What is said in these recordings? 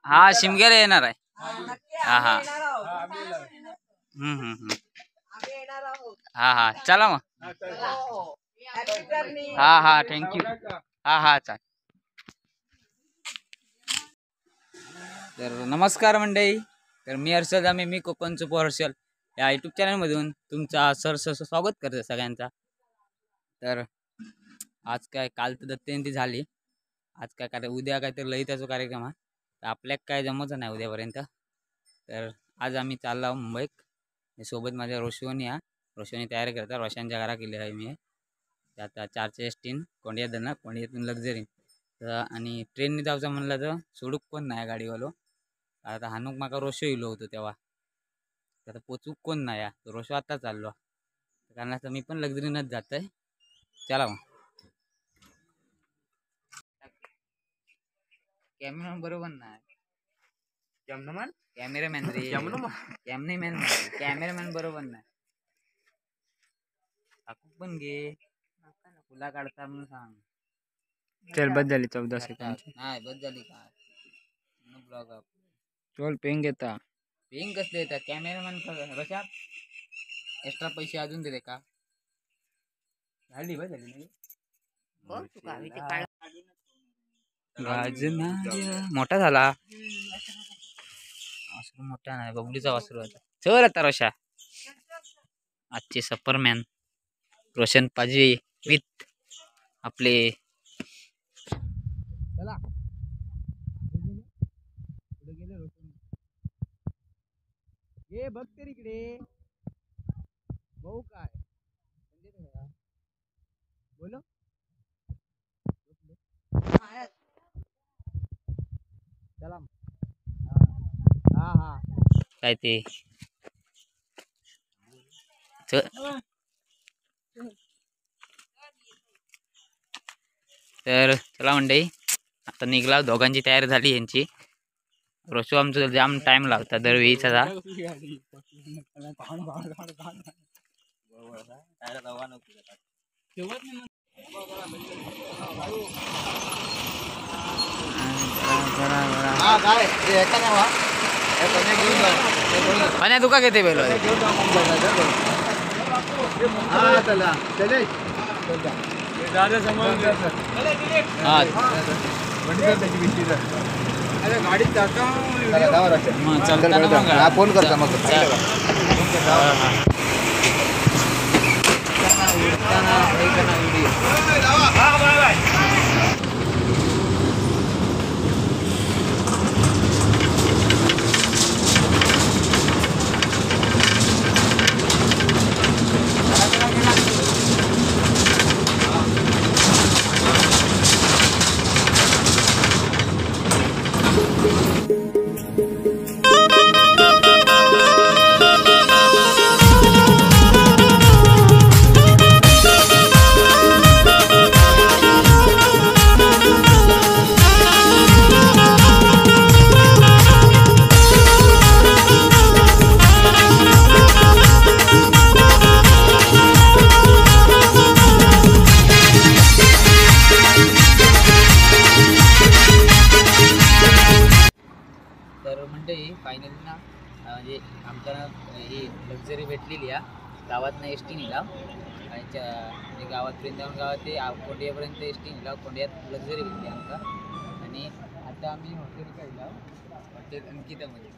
हा शिमग्याला येणार आहे. हा हा हा हा चला मग. हा हा थँक्यू. हा हा चाल. तर नमस्कार मंडळी. तर मी हर्षद आम्ही मी कोकणचं हर्षल या यूट्यूब चॅनलमधून तुमचा सरस स्वागत करतो सगळ्यांचा. तर आज काय काल तर दत्त जयंती झाली. आज काय उद्या काहीतरी ललिताचा कार्यक्रम आहे. तर आपल्याला काय जमचं नाही उद्यापर्यंत. तर आज आम्ही चाललो मुंबईत. सोबत माझ्या रोशनी आहे. रोशनी तयारी करता. रोशनच्या घरा केली आहे मी. आता 4च्या एसटीन कोंडियात जाणार. कोंडियातून लक्झरी आणि ट्रेनने जायचं म्हणलं तर सोडूक कोण नाही गाडीवालो. आता हानूक माका रोशो इलो होतो तेव्हा. आता पोचूक कोण नाही या. रोशो आता चाललो कारण आता मी पण लक्झरीनच जात आहे. चला मग. कॅमेरामॅन बरोबर नाही. कॅमेरामॅन रे. कॅमेरामॅन बरोबर नाही. टाकू पण घे. तुला काढता म्हणून सांग. चल बस झाली 14 सेकंद. नाही बस झाली का ब्लॉग आप. चल पेंग येता. पेंग कसले येतात. कॅमेरामॅन रशा एक्स्ट्रा पैसे अजून दिले का. झाली बस झाली मोठा झाला. वासरू मोठा नाही बबलीचा वासरू आता. चल आता रोशा. आजचे सफरमॅन रोशन पाजी विथ आपले. चला ये बघ तरी इकडे भाऊ काय बोलो. चला हा हा काय ते तर चला मंडळी आता निघला. दोघांची तयारी झाली यांची. रोशो आमचं जाम टाइम लावता दरवेळीचा. आणि तुका घेते पहिलो गाडी फोन करता मग. फायनली ना म्हणजे आमच्या ही लक्झरी भेटलेली आहे. गावातनं एस टी निघाव आणि गावात जाऊन गावात ते कोंडियापर्यंत एस टी निघाव. कोंडियात लक्झरी भेटली आमका. आणि आता आम्ही हॉटेल काढला हॉटेल अंकितामध्ये.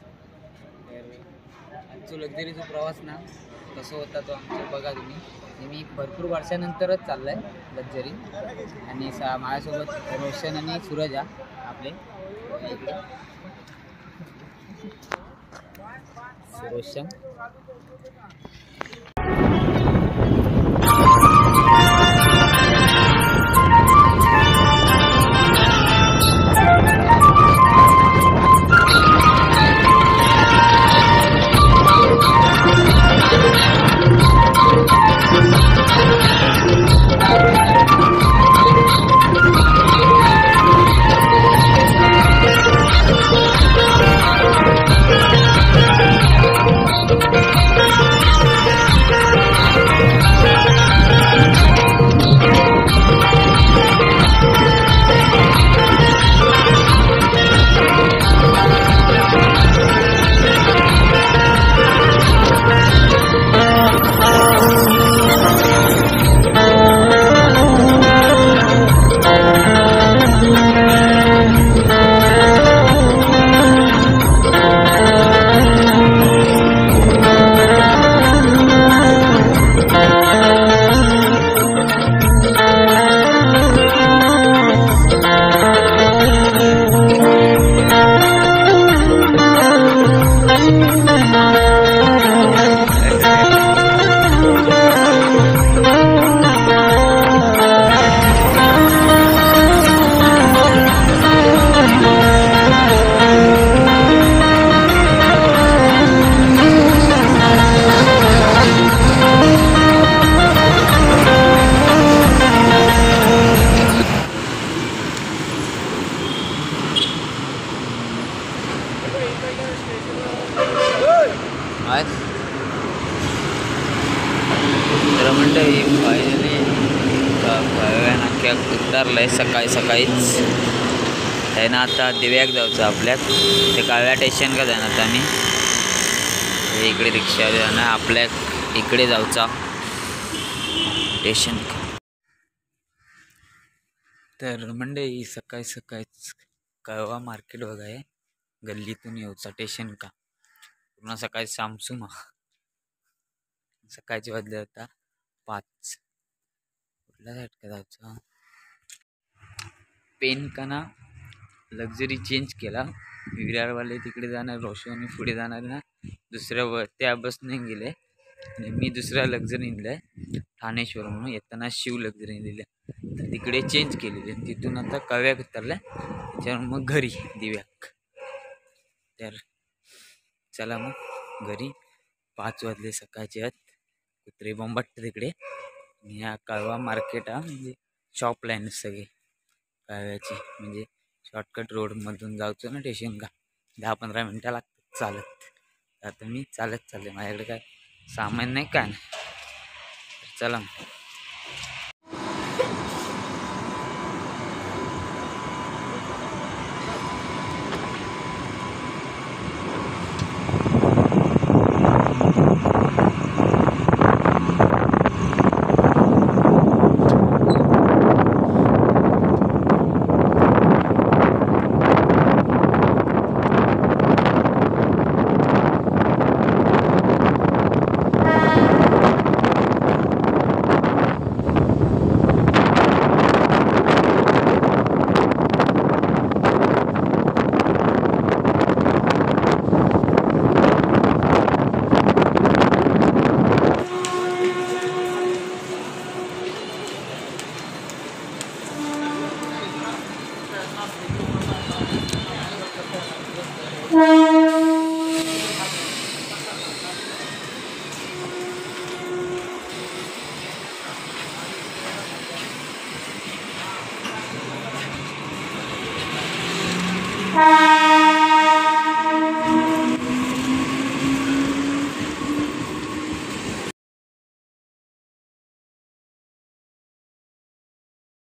तर आमचं लक्झरीचा प्रवास ना कसं होता तो आमचं बघा तुम्ही. मी भरपूर वर्षानंतरच चालला आहे लक्झरी. आणि माझ्यासोबत रोशन आणि सूरज आपले रोशन. आज तर मंडळी फायनली कळव्या नाक्यात उतरलंय सकाळी सकाळीच. आहे ना आता दिव्याक जायचं आपल्याक. ते कळव्या स्टेशन का जाणार आता आम्ही. इकडे रिक्षा जाणार आपल्याक इकडे जाऊचा स्टेशन. तर मंडळी सकाळी सकाळीच कळवा मार्केट बघाय गल्लीतून येऊचा स्टेशन का. पूर्ण सकाळी सामसुमा. सकाळची वाजले आता 5. कुठल्या साईड का जायचं. पेन का ना लक्झरी चेंज केला. विरारवाले तिकडे जाणार, रोशनी पुढे जाणार ना दुसऱ्या त्या बसने गेले आणि मी दुसऱ्या लक्झरी दिलाय ठाणेश्वर म्हणून. येताना शिव लक्झरी दिल्या तर तिकडे चेंज केलेली. तिथून आता कव्याक उतरल्या त्याच्यावर मग घरी दिव्याक. तर चला मग घरी. 5 वाजले सकाळचे आहेत. कुत्रे बोंबाटते तिकडे. ह्या कळवा मार्केट हा म्हणजे शॉप लाईन सगळे कळव्याची. म्हणजे शॉर्टकट रोडमधून जायचं ना स्टेशन का 10-15 मिनटं लागतात चालत. आता मी चालत चालले. माझ्याकडे काय सामान नाही काय नाही. चला